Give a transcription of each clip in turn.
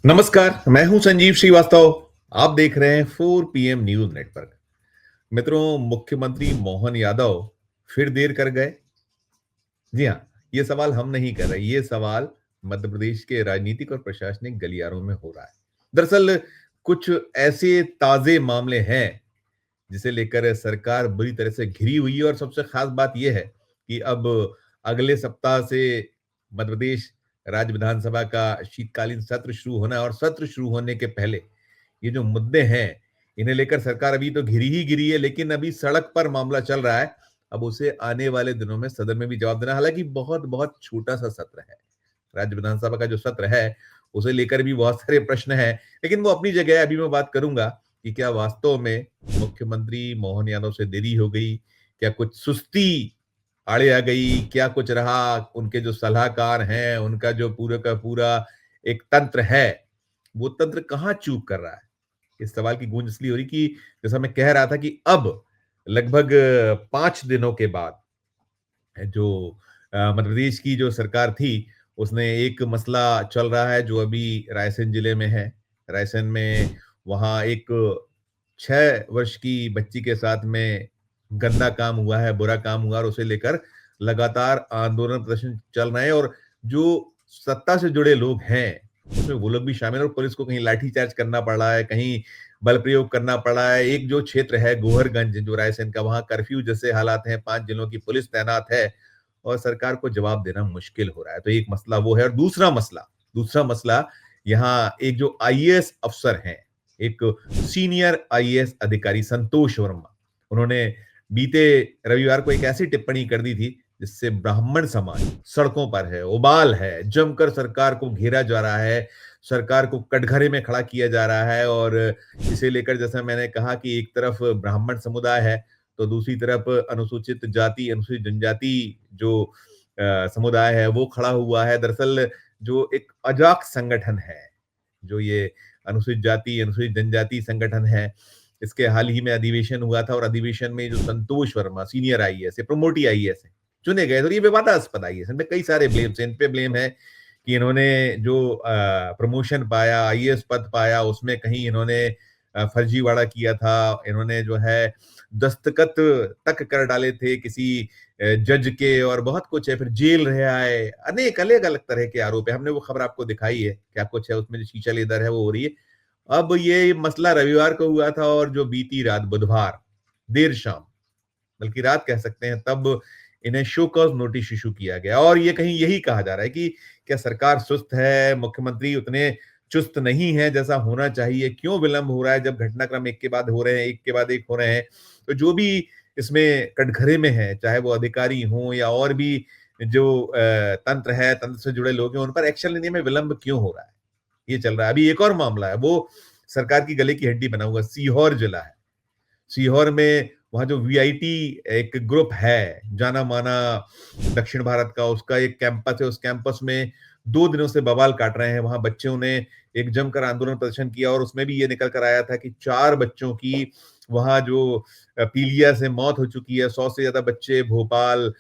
नमस्कार, मैं हूं संजीव श्रीवास्तव। आप देख रहे हैं 4 पीएम न्यूज नेटवर्क। मित्रों, मुख्यमंत्री मोहन यादव फिर देर कर गए। जी हाँ, ये सवाल हम नहीं कर रहे, ये सवाल मध्य प्रदेश के राजनीतिक और प्रशासनिक गलियारों में हो रहा है। दरअसल कुछ ऐसे ताजे मामले हैं जिसे लेकर सरकार बुरी तरह से घिरी हुई है, और सबसे खास बात यह है कि अब अगले सप्ताह से मध्य प्रदेश राज्य विधानसभा का शीतकालीन सत्र शुरू होना है, और सत्र शुरू होने के पहले ये जो मुद्दे हैं, इन्हें लेकर सरकार अभी तो घिरी ही घिरी है, लेकिन अभी सड़क पर मामला चल रहा है। अब उसे आने वाले दिनों में सदन में भी जवाब देना है। हालांकि बहुत बहुत छोटा सा सत्र है, राज्य विधानसभा का जो सत्र है उसे लेकर भी बहुत सारे प्रश्न हैं, लेकिन वो अपनी जगह है। अभी मैं बात करूंगा कि क्या वास्तव में मुख्यमंत्री मोहन यादव से देरी हो गई, क्या कुछ सुस्ती आड़े आ गई, क्या कुछ रहा, उनके जो सलाहकार हैं उनका जो पूरा का पूरा एक तंत्र है, वो तंत्र कहाँ चूक कर रहा है। इस सवाल की गूंज इसलिए हो रही कि जैसा मैं कह रहा था कि अब लगभग 5 दिनों के बाद जो मध्य प्रदेश की जो सरकार थी, उसने एक मसला चल रहा है जो अभी रायसेन जिले में है। रायसेन में वहाँ एक 6 वर्ष की बच्ची के साथ में गंदा काम हुआ है, बुरा काम हुआ, और उसे लेकर लगातार आंदोलन प्रदर्शन चल रहे हैं। और जो सत्ता से जुड़े लोग हैं, उसमें वो लोग भी शामिल हैं, और पुलिस को कहीं लाठीचार्ज करना पड़ रहा है, कहीं बल प्रयोग करना पड़ रहा है। एक जो क्षेत्र है गोहरगंज जो रायसेन का, वहाँ कर्फ्यू जैसे हालात हैं, 5 जिलों की पुलिस तैनात है, और सरकार को जवाब देना मुश्किल हो रहा है। तो एक मसला वो है, और दूसरा मसला यहाँ एक जो आईएएस अफसर हैं, एक सीनियर आईएएस अधिकारी संतोष वर्मा, उन्होंने बीते रविवार को एक ऐसी टिप्पणी कर दी थी जिससे ब्राह्मण समाज सड़कों पर है, उबाल है, जमकर सरकार को घेरा जा रहा है, सरकार को कटघरे में खड़ा किया जा रहा है। और इसे लेकर जैसा मैंने कहा कि एक तरफ ब्राह्मण समुदाय है, तो दूसरी तरफ अनुसूचित जाति, अनुसूचित जनजाति जो समुदाय है वो खड़ा हुआ है। दरअसल जो एक अजाक संगठन है, जो ये अनुसूचित जाति, अनुसूचित जनजाति संगठन है, इसके हाल ही में अधिवेशन हुआ था, और अधिवेशन में जो संतोष वर्मा सीनियर आईएएस है, प्रमोटी आईएएस है, चुने गए। तो ये विवादास्पद आईएएस, इनपे कई सारे ब्लेम्स हैं। इन पे ब्लेम है कि इन्होंने जो प्रमोशन पाया, आईएएस पद पाया, उसमें कहीं इन्होंने फर्जीवाड़ा किया था। इन्होंने जो है दस्तखत तक कर डाले थे किसी जज के, और बहुत कुछ है, फिर जेल रह आए, अनेक अलग अलग तरह के आरोप है। हमने वो खबर आपको दिखाई है क्या कुछ है उसमें, जो शीशा लेदर है वो हो रही है। अब ये मसला रविवार को हुआ था, और जो बीती रात बुधवार देर शाम, बल्कि रात कह सकते हैं, तब इन्हें शो कॉज नोटिस इशू किया गया। और ये कहीं यही कहा जा रहा है कि क्या सरकार सुस्त है, मुख्यमंत्री उतने चुस्त नहीं है जैसा होना चाहिए, क्यों विलंब हो रहा है जब घटनाक्रम एक के बाद हो रहे हैं, एक के बाद एक हो रहे हैं। तो जो भी इसमें कटघरे में है, चाहे वो अधिकारी हों या और भी जो तंत्र है, तंत्र से जुड़े लोग हैं, उन पर एक्शन लेने में विलंब क्यों हो रहा है, ये चल रहा है। अभी एक और मामला है, वो सरकार की गले की हड्डी बना हुआ सीहोर जिला है। सीहोर में वहाँ जो वीआईटी एक ग्रुप है, जाना माना दक्षिण भारत का, उसका एक कैंपस है। उस कैंपस में 2 दिनों से बवाल काट रहे हैं। वहाँ बच्चों ने एक जमकर आंदोलन प्रदर्शन किया, और उसमें भी ये निकल कर आया था कि 4 बच्चों की वहाँ जो पीलिया से मौत हो चुकी है। 100 से ज्यादा बच्चे भोपाल,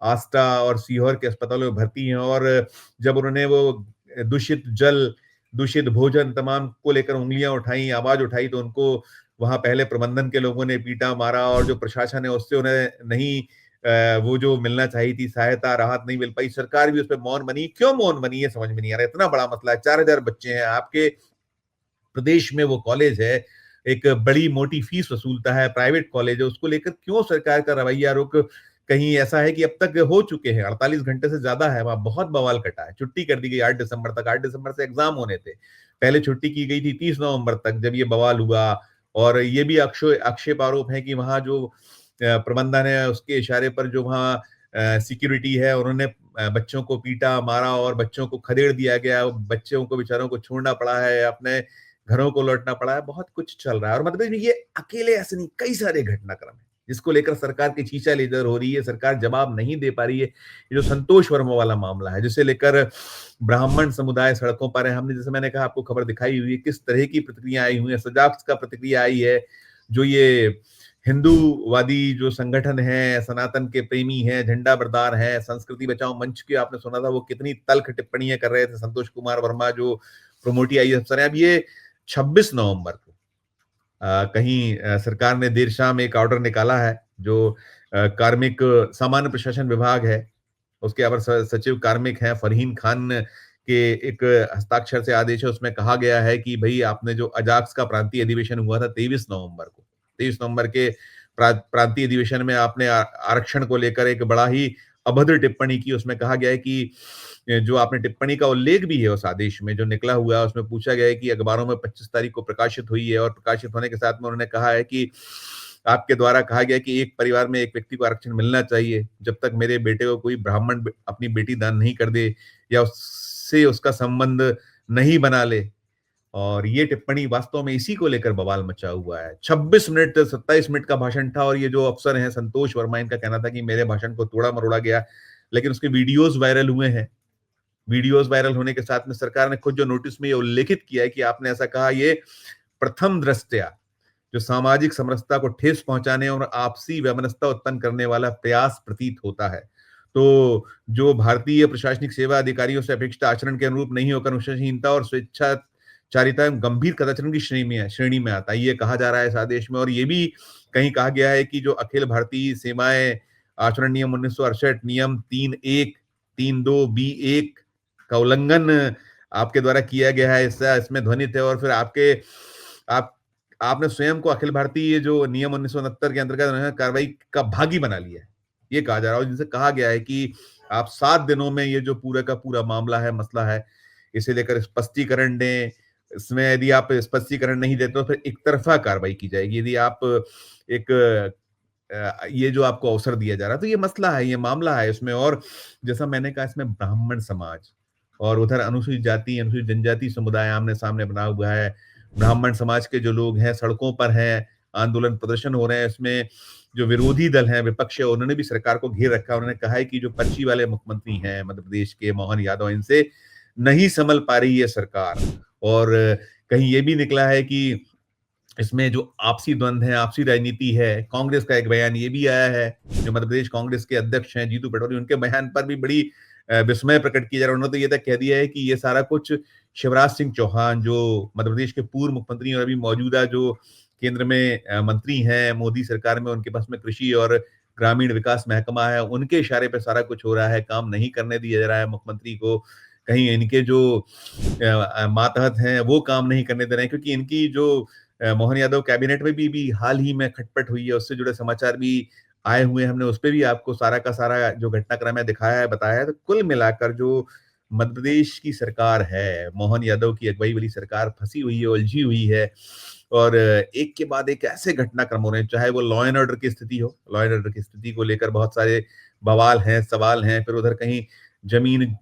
आस्टा और सीहोर के अस्पतालों में भर्ती हैं। और जब उन्होंने वो दूषित जल, दूषित भोजन तमाम को लेकर उंगलियां उठाई, आवाज उठाई, तो उनको वहां पहले प्रबंधन के लोगों ने पीटा मारा, और जो प्रशासन है उससे उन्हें नहीं वो जो मिलना चाहिए थी सहायता, राहत नहीं मिल पाई। सरकार भी उस पर मौन बनी। क्यों मौन बनी है समझ में नहीं आ रहा। इतना बड़ा मसला है, 4,000 बच्चे हैं आपके प्रदेश में, वो कॉलेज है, एक बड़ी मोटी फीस वसूलता है, प्राइवेट कॉलेज है, उसको लेकर क्यों सरकार का रवैया रुख कहीं ऐसा है कि अब तक हो चुके हैं 48 घंटे से ज्यादा है, वहां बहुत बवाल कटा है। छुट्टी कर दी गई 8 दिसंबर तक, 8 दिसंबर से एग्जाम होने थे, पहले छुट्टी की गई थी 30 नवंबर तक, जब ये बवाल हुआ। और ये भी आक्षेप आरोप है कि वहां जो प्रबंधन है उसके इशारे पर जो वहाँ सिक्योरिटी है, उन्होंने बच्चों को पीटा मारा, और बच्चों को खदेड़ दिया गया, बच्चों को बेचारों को छोड़ना पड़ा है, अपने घरों को लौटना पड़ा है। बहुत कुछ चल रहा है, और मतलब ये अकेले ऐसे नहीं, कई सारे घटनाक्रम है जिसको लेकर सरकार की चीचा लेदर हो रही है, सरकार जवाब नहीं दे पा रही है। ये जो संतोष वर्मा वाला मामला है, जिसे लेकर ब्राह्मण समुदाय सड़कों पर है, हमने जैसे मैंने कहा आपको खबर दिखाई हुई है, किस तरह की प्रतिक्रिया आई हुई है। सजाग का प्रतिक्रिया आई है, जो ये हिंदूवादी जो संगठन है, सनातन के प्रेमी हैं, झंडा बरदार हैं, संस्कृति बचाओ मंच की आपने सुना था, वो कितनी तल्ख टिप्पणियां कर रहे थे। संतोष कुमार वर्मा जो प्रमोट आईएएस अफसर हैं। अब ये 26 नवंबर को कहीं सरकार ने देर शाम एक ऑर्डर निकाला है, जो कार्मिक सामान्य प्रशासन विभाग है, उसके अपर सचिव कार्मिक हैं फरहीन खान के एक हस्ताक्षर से आदेश है। उसमें कहा गया है कि भई आपने जो अजाक्स का प्रांतीय अधिवेशन हुआ था 23 नवंबर को, 23 नवंबर के प्रांतीय अधिवेशन में आपने आरक्षण को लेकर एक बड़ा ही अभद्र टिप्पणी की। उसमें कहा गया है कि जो आपने टिप्पणी का उल्लेख भी है उस आदेश में जो निकला हुआ है, उसमें पूछा गया है कि अखबारों में 25 तारीख को प्रकाशित हुई है और प्रकाशित होने के साथ में उन्होंने कहा है कि आपके द्वारा कहा गया कि एक परिवार में एक व्यक्ति को आरक्षण मिलना चाहिए, जब तक मेरे बेटे को कोई ब्राह्मण अपनी बेटी दान नहीं कर दे या उससे उसका संबंध नहीं बना ले। और ये टिप्पणी वास्तव में इसी को लेकर बवाल मचा हुआ है। 26 मिनट 27 मिनट का भाषण था और ये जो अफसर हैं संतोष वर्मा, इनका कहना था कि मेरे भाषण को तोड़ा मरोड़ा गया, लेकिन उसके वीडियोज वायरल हुए हैं। वीडियोज वायरल होने के साथ में सरकार ने खुद जो नोटिस में ये उल्लेखित किया है कि आपने ऐसा कहा, ये प्रथम दृष्टया जो सामाजिक समरसता को ठेस पहुंचाने और आपसी वैमनस्यता उत्पन्न करने वाला प्रयास प्रतीत होता है। तो जो भारतीय प्रशासनिक सेवा अधिकारियों से अपेक्षित आचरण के अनुरूप नहीं होकर अनुशासनहीनता और स्वेच्छाचारिता एवं गंभीर कदाचरण की श्रेणी में आता है, ये कहा जा रहा है इस आदेश में। और ये भी कहीं कहा गया है कि जो अखिल भारतीय सेवाएं आचरण नियम 1968 नियम 3(1) 3(2)(b)(1) का उल्लंघन आपके द्वारा किया गया है, इसमें ध्वनित है। और फिर आप आपने स्वयं को अखिल भारतीय जो नियम 1969 के अंतर्गत कार्रवाई का भागी बना लिया है, ये कहा जा रहा है। और जिनसे कहा गया है कि आप 7 दिनों में ये जो पूरा का पूरा मामला है, मसला है, इसे लेकर स्पष्टीकरण दें। इसमें यदि आप स्पष्टीकरण नहीं देते तो फिर एक तरफा कार्रवाई की जाएगी। यदि आप एक ये जो आपको अवसर दिया जा रहा है, तो ये मसला है, ये मामला है इसमें। और जैसा मैंने कहा, इसमें ब्राह्मण समाज और उधर अनुसूचित जाति, अनुसूचित जनजाति समुदाय आमने सामने बना हुआ है। ब्राह्मण समाज के जो लोग हैं सड़कों पर हैं, आंदोलन प्रदर्शन हो रहे हैं। इसमें जो विरोधी दल हैं, विपक्ष है, उन्होंने भी सरकार को घेर रखा है। उन्होंने कहा है कि जो पर्ची वाले मुख्यमंत्री हैं मध्य प्रदेश के मोहन यादव, इनसे नहीं संभल पा रही है सरकार। और कहीं ये भी निकला है कि इसमें जो आपसी द्वंद है, आपसी राजनीति है। कांग्रेस का एक बयान ये भी आया है, जो मध्य प्रदेश कांग्रेस के अध्यक्ष हैं जीतू पटवारी, उनके बयान पर भी बड़ी विस्मय प्रकट किया जा रहा है। उन्होंने तो ये तक कह दिया है कि ये सारा कुछ शिवराज सिंह चौहान, जो मध्य प्रदेश के पूर्व मुख्यमंत्री और अभी मौजूदा जो केंद्र में मंत्री हैं मोदी सरकार में, उनके पास में कृषि और ग्रामीण विकास महकमा है, उनके इशारे पे सारा कुछ हो रहा है। काम नहीं करने दिया जा रहा है मुख्यमंत्री को। कहीं इनके जो मातहत हैं वो काम नहीं करने दे रहे हैं, क्योंकि इनकी जो मोहन यादव कैबिनेट में भी हाल ही में खटपट हुई है, उससे जुड़े समाचार भी आए हुए हैं। हमने उस पे भी आपको सारा का सारा जो घटनाक्रम है दिखाया है, बताया है। तो कुल मिलाकर जो मध्य प्रदेश की सरकार है, मोहन यादव की अगुवाई वाली सरकार फंसी हुई है, उलझी हुई है। और एक के बाद एक ऐसे घटनाक्रम हो रहे हैं, चाहे वो लॉ एंड ऑर्डर की स्थिति हो, लॉ एंड ऑर्डर की स्थिति को लेकर बहुत सारे बवाल हैं, सवाल हैं। फिर उधर कहीं जमीन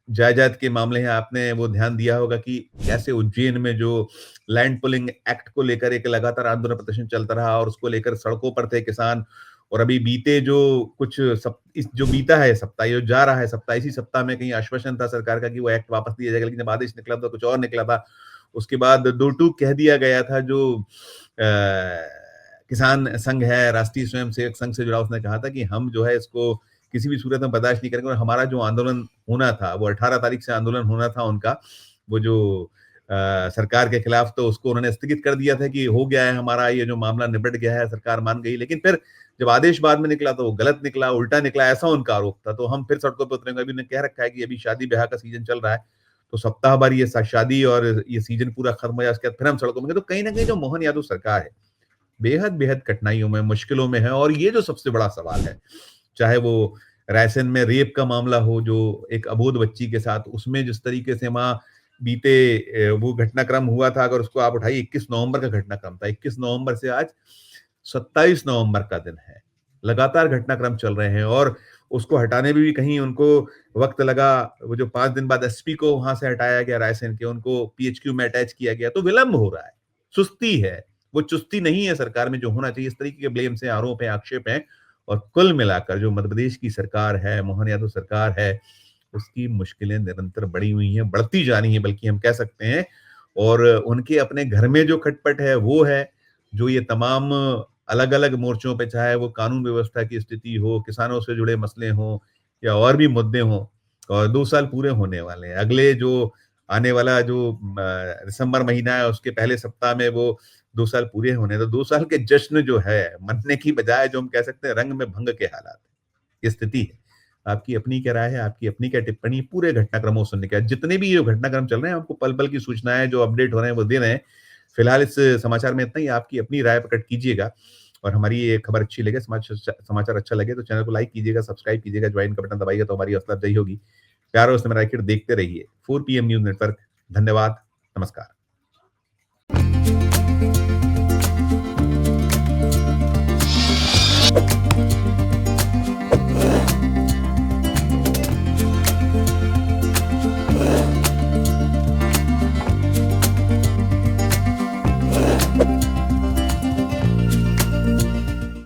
जायदाद के मामले हैं, आपने वो ध्यान दिया होगा कि कैसे उज्जैन में जो लैंड पुलिंग एक्ट को लेकर एक लगातार आंदोलन प्रदर्शन चलता रहा और उसको लेकर सड़कों पर थे किसान। और अभी बीते जो कुछ इस जो बीता है सप्ताह, ये जो जा रहा है सप्ताह, इसी सप्ताह में कहीं आश्वासन था सरकार का कि वो एक्ट वापस लिया जाएगा, लेकिन जब आदेश निकला तो कुछ और निकला था। उसके बाद दो टूक कह दिया गया था। जो किसान संघ है, राष्ट्रीय स्वयं सेवक संघ से जुड़ा, उसने कहा था कि हम जो है इसको किसी भी सूरत में बर्दाश्त नहीं करेंगे। और हमारा जो आंदोलन होना था, वो 18 तारीख से आंदोलन होना था उनका, वो जो सरकार के खिलाफ, तो उसको उन्होंने स्थगित कर दिया था कि हो गया है हमारा, ये जो मामला निपट गया है, सरकार मान गई। लेकिन फिर जब आदेश बाद में निकला तो वो गलत निकला, उल्टा निकला, ऐसा उनका आरोप था। तो हम फिर सड़कों पर उतरेंगे। अभी उन्होंने कह रखा है कि अभी शादी ब्याह का सीजन चल रहा है, तो सप्ताह भर ये शादी और ये सीजन पूरा खत्म हो जाए, उसके बाद फिर हम सड़कों में। तो कहीं ना कहीं जो मोहन यादव सरकार है, बेहद बेहद कठिनाइयों में, मुश्किलों में है। और ये जो सबसे बड़ा सवाल है, चाहे वो रायसेन में रेप का मामला हो, जो एक अबोध बच्ची के साथ, उसमें जिस तरीके से वहां बीते वो घटनाक्रम हुआ था, अगर उसको आप उठाइए, 21 नवंबर का घटनाक्रम था। 21 नवंबर से आज 27 नवंबर का दिन है, लगातार घटनाक्रम चल रहे हैं। और उसको हटाने में भी कहीं उनको वक्त लगा। वो जो 5 दिन बाद एसपी को वहां से हटाया गया रायसेन के, उनको पीएचक्यू में अटैच किया गया, तो विलंब हो रहा है, सुस्ती है, वो चुस्ती नहीं है सरकार में जो होना चाहिए। इस तरीके के ब्लेम से आरोप है, आक्षेप है। और कुल मिलाकर जो मध्य प्रदेश की सरकार है, मोहन यादव सरकार है, उसकी मुश्किलें निरंतर बढ़ी हुई हैं, बढ़ती जा रही हैं, बल्कि हम कह सकते हैं। और उनके अपने घर में जो खटपट है वो है, जो ये तमाम अलग अलग मोर्चों पे, चाहे वो कानून व्यवस्था की स्थिति हो, किसानों से जुड़े मसले हों, या और भी मुद्दे हों। और 2 साल पूरे होने वाले हैं, अगले जो आने वाला जो दिसंबर महीना है उसके पहले सप्ताह में वो 2 साल पूरे होने, तो 2 साल के जश्न जो है मनने की बजाय जो हम कह सकते हैं रंग में भंग के हालात, ये स्थिति है। आपकी अपनी क्या राय है, आपकी अपनी क्या टिप्पणी पूरे घटनाक्रम को सुनने के बाद, जितने भी ये घटनाक्रम चल रहे हैं आपको पल-पल की सूचनाएँ जो अपडेट हो रहे हैं वो दे रहे हैं। फिलहाल इस समाचार में इतना ही, आपकी अपनी राय प्रकट कीजिएगा और हमारी ये खबर अच्छी लगे, समाचार अच्छा लगे तो चैनल को लाइक कीजिएगा, सब्सक्राइब कीजिएगा, ज्वाइन का बटन दबाइएगा तो हमारी हौसला अफजाई होगी। प्यार और स्नेह में देखते रहिए 4 पीएम न्यूज़ नेटवर्क। धन्यवाद, नमस्कार।